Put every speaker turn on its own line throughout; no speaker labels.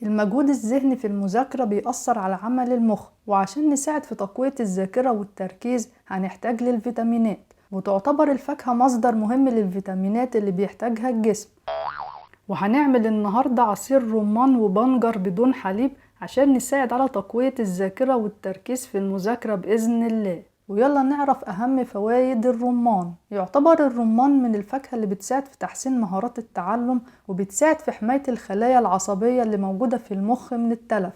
المجهود الذهني في المذاكرة بيأثر على عمل المخ، وعشان نساعد في تقوية الذاكرة والتركيز هنحتاج للفيتامينات، وتعتبر الفاكهة مصدر مهم للفيتامينات اللي بيحتاجها الجسم. وهنعمل النهاردة عصير رمان وبنجر بدون حليب عشان نساعد على تقوية الذاكرة والتركيز في المذاكرة بإذن الله. ويلا نعرف أهم فوائد الرمان. يعتبر الرمان من الفاكهة اللي بتساعد في تحسين مهارات التعلم، وبتساعد في حماية الخلايا العصبية اللي موجودة في المخ من التلف.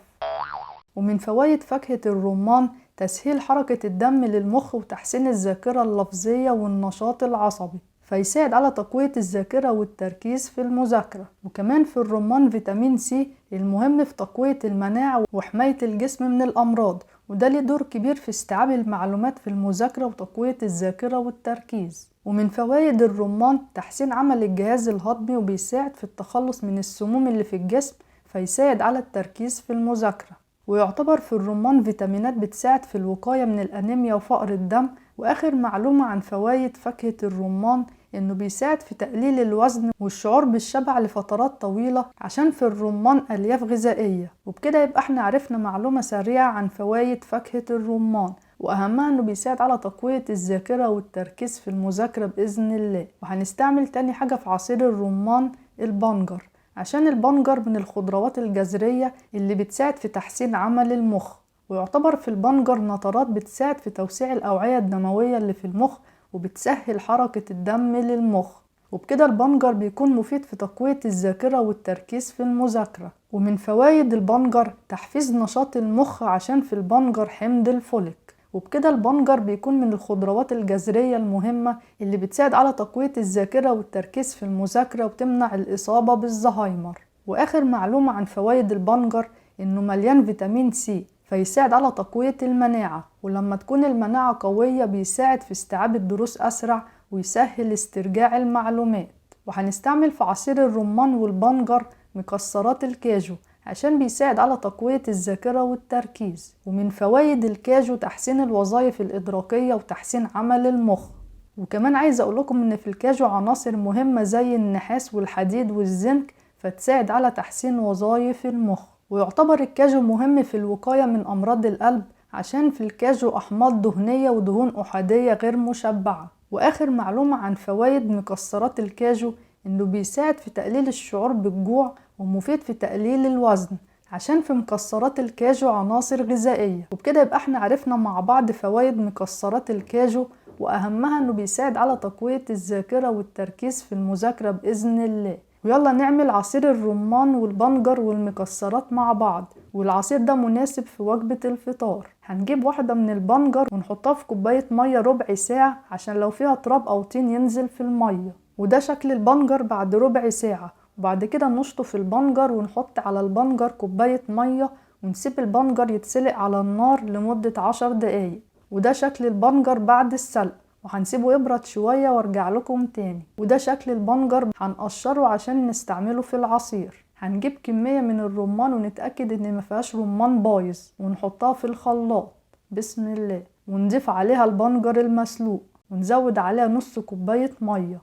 ومن فوائد فاكهة الرمان تسهيل حركة الدم للمخ وتحسين الذاكرة اللفظية والنشاط العصبي، فيساعد على تقوية الذاكرة والتركيز في المذاكرة. وكمان في الرمان فيتامين سي المهم في تقوية المناعة وحماية الجسم من الأمراض، وده ليه دور كبير في استيعاب المعلومات في المذاكرة وتقوية الذاكرة والتركيز. ومن فوائد الرمان تحسين عمل الجهاز الهضمي، وبيساعد في التخلص من السموم اللي في الجسم، فيساعد على التركيز في المذاكرة. ويعتبر في الرمان فيتامينات بتساعد في الوقاية من الأنيميا وفقر الدم. وآخر معلومة عن فوائد فاكهة الرمان إنه بيساعد في تقليل الوزن والشعور بالشبع لفترات طويلة، عشان في الرمان ألياف غذائية. وبكده يبقى احنا عرفنا معلومة سريعة عن فوائد فاكهة الرمان، وأهمها إنه بيساعد على تقوية الذاكرة والتركيز في المذاكرة بإذن الله. وهنستعمل تاني حاجة في عصير الرمان البنجر، عشان البنجر من الخضروات الجذرية اللي بتساعد في تحسين عمل المخ. ويعتبر في البنجر نترات بتساعد في توسيع الأوعية الدموية اللي في المخ، وبتسهل حركة الدم للمخ. وبكده البنجر بيكون مفيد في تقوية الذاكرة والتركيز في المذاكرة. ومن فوائد البنجر تحفيز نشاط المخ، عشان في البنجر حمض الفوليك. وبكده البنجر بيكون من الخضروات الجذرية المهمة اللي بتساعد على تقوية الذاكرة والتركيز في المذاكرة، وتمنع الإصابة بالزهايمر. وآخر معلومة عن فوائد البنجر إنه مليان فيتامين سي، فيساعد على تقوية المناعة، ولما تكون المناعة قوية بيساعد في استيعاب الدروس أسرع، ويسهل استرجاع المعلومات. وهنستعمل في عصير الرمان والبنجر مكسرات الكاجو، عشان بيساعد على تقوية الذاكرة والتركيز. ومن فوائد الكاجو تحسين الوظائف الإدراكية وتحسين عمل المخ. وكمان عايزة أقولكم إن في الكاجو عناصر مهمة زي النحاس والحديد والزنك، فتساعد على تحسين وظائف المخ. ويعتبر الكاجو مهم في الوقاية من أمراض القلب، عشان في الكاجو أحماض دهنية ودهون أحادية غير مشبعة. وآخر معلومة عن فوائد مكسرات الكاجو إنه بيساعد في تقليل الشعور بالجوع، ومفيد في تقليل الوزن، عشان في مكسرات الكاجو عناصر غذائية. وبكده يبقى احنا عرفنا مع بعض فوائد مكسرات الكاجو، وأهمها إنه بيساعد على تقوية الذاكرة والتركيز في المذاكرة بإذن الله. ويلا نعمل عصير الرمان والبنجر والمكسرات مع بعض. والعصير ده مناسب في وجبة الفطار. هنجيب واحدة من البنجر ونحطها في كوباية مية ربع ساعة، عشان لو فيها تراب أو طين ينزل في المية. وده شكل البنجر بعد ربع ساعة. وبعد كده نشطف البنجر ونحط على البنجر كوباية مية، ونسيب البنجر يتسلق على النار لمدة 10 دقايق. وده شكل البنجر بعد السلق، وهنسيبه يبرد شوية وارجع لكم تاني. وده شكل البنجر هنقشره عشان نستعمله في العصير. هنجيب كمية من الرمان ونتأكد ان مفيهاش رمان بايظ، ونحطها في الخلاط بسم الله، ونضيف عليها البنجر المسلوق، ونزود عليها نص كوباية مية.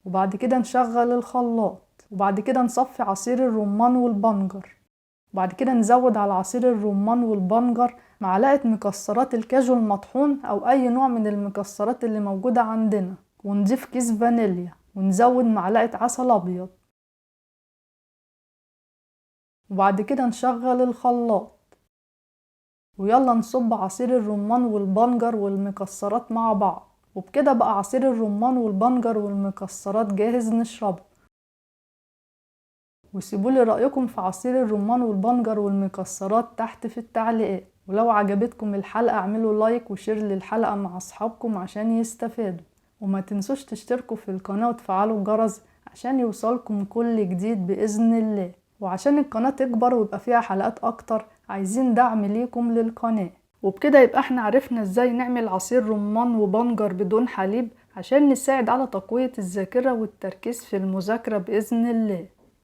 وبعد كده نشغل الخلاط، وبعد كده نصفي عصير الرمان والبنجر. وبعد كده نزود على عصير الرمان والبنجر معلقة مكسرات الكاجو المطحون أو أي نوع من المكسرات اللي موجودة عندنا، ونضيف كيس فانيليا، ونزود معلقة عسل أبيض. وبعد كده نشغل الخلاط، ويلا نصب عصير الرمان والبنجر والمكسرات مع بعض. وبكده بقى عصير الرمان والبنجر والمكسرات جاهز نشربه. وسيبولي رأيكم في عصير الرمان والبنجر والمكسرات تحت في التعليقات. ولو عجبتكم الحلقة اعملوا لايك وشير للحلقة مع اصحابكم عشان يستفادوا. وما تنسوش تشتركوا في القناة وتفعلوا الجرس عشان يوصلكم كل جديد بإذن الله. وعشان القناة تكبر ويبقى فيها حلقات اكتر عايزين دعم ليكم للقناة. وبكده يبقى احنا عرفنا ازاي نعمل عصير رمان وبنجر بدون حليب، عشان نساعد على تقوية الذاكرة والتركيز في المذاكرة بإذن الله.